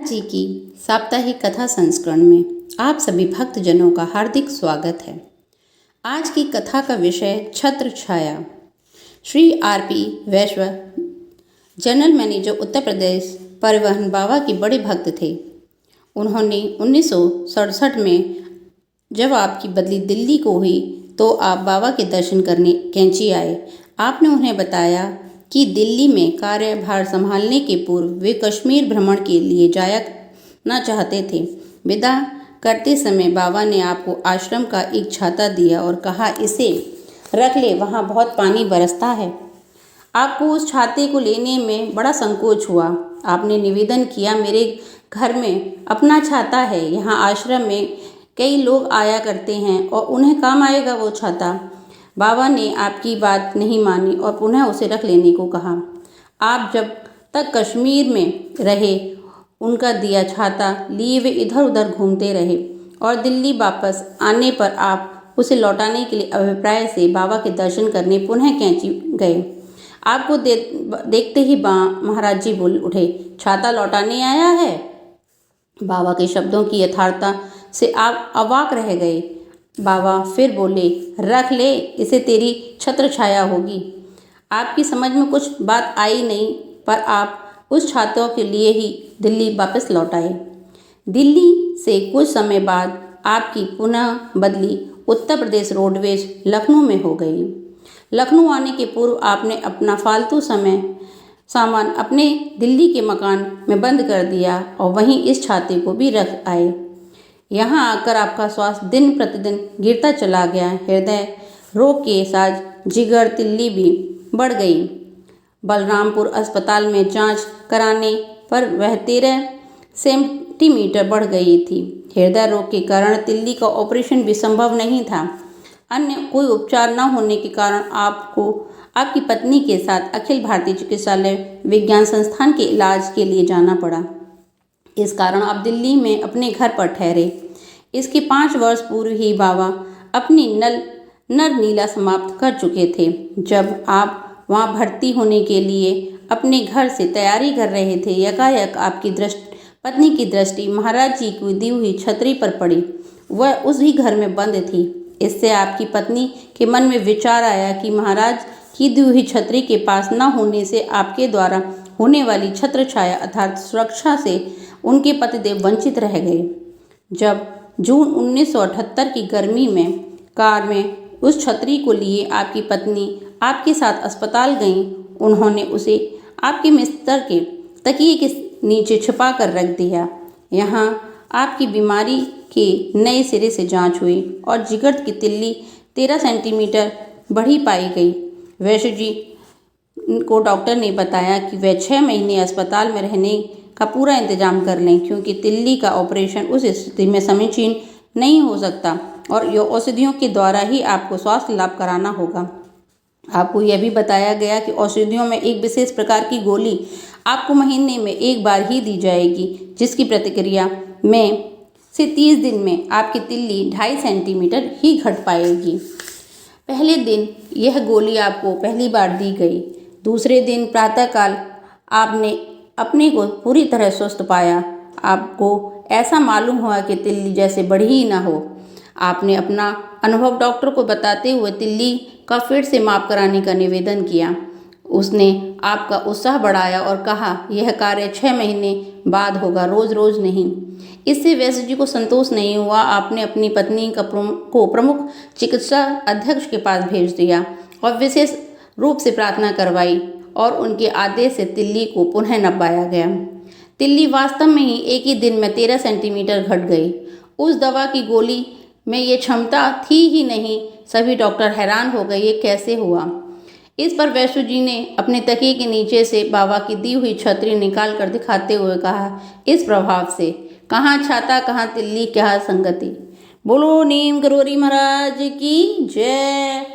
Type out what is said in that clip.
जी की साप्ताहिक कथा संस्करण में आप सभी भक्तजनों का हार्दिक स्वागत है। आज की कथा का विषय छत्र छाया। श्री आर.पी. वैश्य जनरल मैनेजर उत्तर प्रदेश परिवहन बाबा के बड़े भक्त थे। उन्होंने 1967 में जब आपकी बदली दिल्ली को हुई तो आप बाबा के दर्शन करने कैंची आए। आपने उन्हें बताया कि दिल्ली में कार्यभार संभालने के पूर्व वे कश्मीर भ्रमण के लिए जाना चाहते थे। विदा करते समय बाबा ने आपको आश्रम का एक छाता दिया और कहा, इसे रख ले, वहाँ बहुत पानी बरसता है। आपको उस छाते को लेने में बड़ा संकोच हुआ। आपने निवेदन किया, मेरे घर में अपना छाता है, यहाँ आश्रम में कई लोग आया करते हैं और उन्हें काम आएगा वो छाता। बाबा ने आपकी बात नहीं मानी और पुनः उसे रख लेने को कहा। आप जब तक कश्मीर में रहे उनका दिया छाता लिए वे इधर उधर घूमते रहे और दिल्ली वापस आने पर आप उसे लौटाने के लिए अभिप्राय से बाबा के दर्शन करने पुनः कैंची गए। आपको देखते ही महाराज जी बोल उठे, छाता लौटाने आया है। बाबा के शब्दों की यथार्थता से आप अवाक रह गए। बाबा फिर बोले, रख ले, इसे तेरी छत्र छाया होगी। आपकी समझ में कुछ बात आई नहीं, पर आप उस छातों के लिए ही दिल्ली वापस लौट आए। दिल्ली से कुछ समय बाद आपकी पुनः बदली उत्तर प्रदेश रोडवेज लखनऊ में हो गई। लखनऊ आने के पूर्व आपने अपना फालतू सामान अपने दिल्ली के मकान में बंद कर दिया और वहीं इस छाते को भी रख आए। यहाँ आकर आपका स्वास्थ्य दिन प्रतिदिन गिरता चला गया। हृदय रोग के साथ जिगर तिल्ली भी बढ़ गई। बलरामपुर अस्पताल में जांच कराने पर वह 13 सेंटीमीटर बढ़ गई थी। हृदय रोग के कारण तिल्ली का ऑपरेशन भी संभव नहीं था। अन्य कोई उपचार न होने के कारण आपको आपकी पत्नी के साथ अखिल भारतीय चिकित्सालय विज्ञान संस्थान के इलाज के लिए जाना पड़ा। इस कारण आप दिल्ली में अपने घर पर ठहरे। इसके 5 वर्ष पूर्व ही बाबा अपनी नर नीला समाप्त कर चुके थे। जब आप वहां भर्ती होने के लिए अपने घर से तैयारी कर रहे थे, यकायक आपकी पत्नी की दृष्टि महाराज जी की दी हुई छतरी पर पड़ी। वह उसी घर में बंद थी। इससे आपकी पत्नी के मन में विचार आया कि महाराज की दी हुई छतरी के पास न होने से आपके द्वारा होने वाली छत्र छाया अर्थात सुरक्षा से उनके पतिदेव वंचित रह गए। जब जून 1978 की गर्मी में कार में उस छतरी को लिए आपकी पत्नी आपके साथ अस्पताल गईं, उन्होंने उसे आपके बिस्तर के तकिए के नीचे छिपा कर रख दिया। यहाँ आपकी बीमारी की नए सिरे से जांच हुई और जिगर की तिल्ली 13 सेंटीमीटर बढ़ी पाई गई। वैश्य जी को डॉक्टर ने बताया कि वह 6 महीने अस्पताल में रहने का पूरा इंतजाम कर लें, क्योंकि तिल्ली का ऑपरेशन उस स्थिति में समीचीन नहीं हो सकता और ये औषधियों के द्वारा ही आपको स्वास्थ्य लाभ कराना होगा। आपको यह भी बताया गया कि औषधियों में एक विशेष प्रकार की गोली आपको महीने में एक बार ही दी जाएगी, जिसकी प्रतिक्रिया में से 30 दिन में आपकी तिल्ली 2.5 सेंटीमीटर ही घट पाएगी। पहले दिन यह गोली आपको पहली बार दी गई। दूसरे दिन प्रातःकाल आपने अपने को पूरी तरह स्वस्थ पाया। आपको ऐसा मालूम हुआ कि तिल्ली जैसे बढ़ी ही ना हो। आपने अपना अनुभव डॉक्टर को बताते हुए तिल्ली का फिर से माप कराने का निवेदन किया। उसने आपका उत्साह बढ़ाया और कहा, यह कार्य 6 महीने बाद होगा, रोज रोज नहीं। इससे वैश्य जी को संतोष नहीं हुआ। आपने अपनी पत्नी को प्रमुख चिकित्सा अध्यक्ष के पास भेज दिया और विशेष रूप से प्रार्थना करवाई और उनके आदेश से तिल्ली को पुनः नपाया गया। तिल्ली वास्तव में ही एक ही दिन में 13 सेंटीमीटर घट गई। उस दवा की गोली में ये क्षमता थी ही नहीं। सभी डॉक्टर हैरान हो गए, ये कैसे हुआ। इस पर वैश्य जी ने अपने तकिए के नीचे से बाबा की दी हुई छतरी निकाल कर दिखाते हुए कहा, इस प्रभाव से कहाँ छाता कहाँ तिल्ली, क्या संगति। बोलो नीम करोरी महाराज की जय।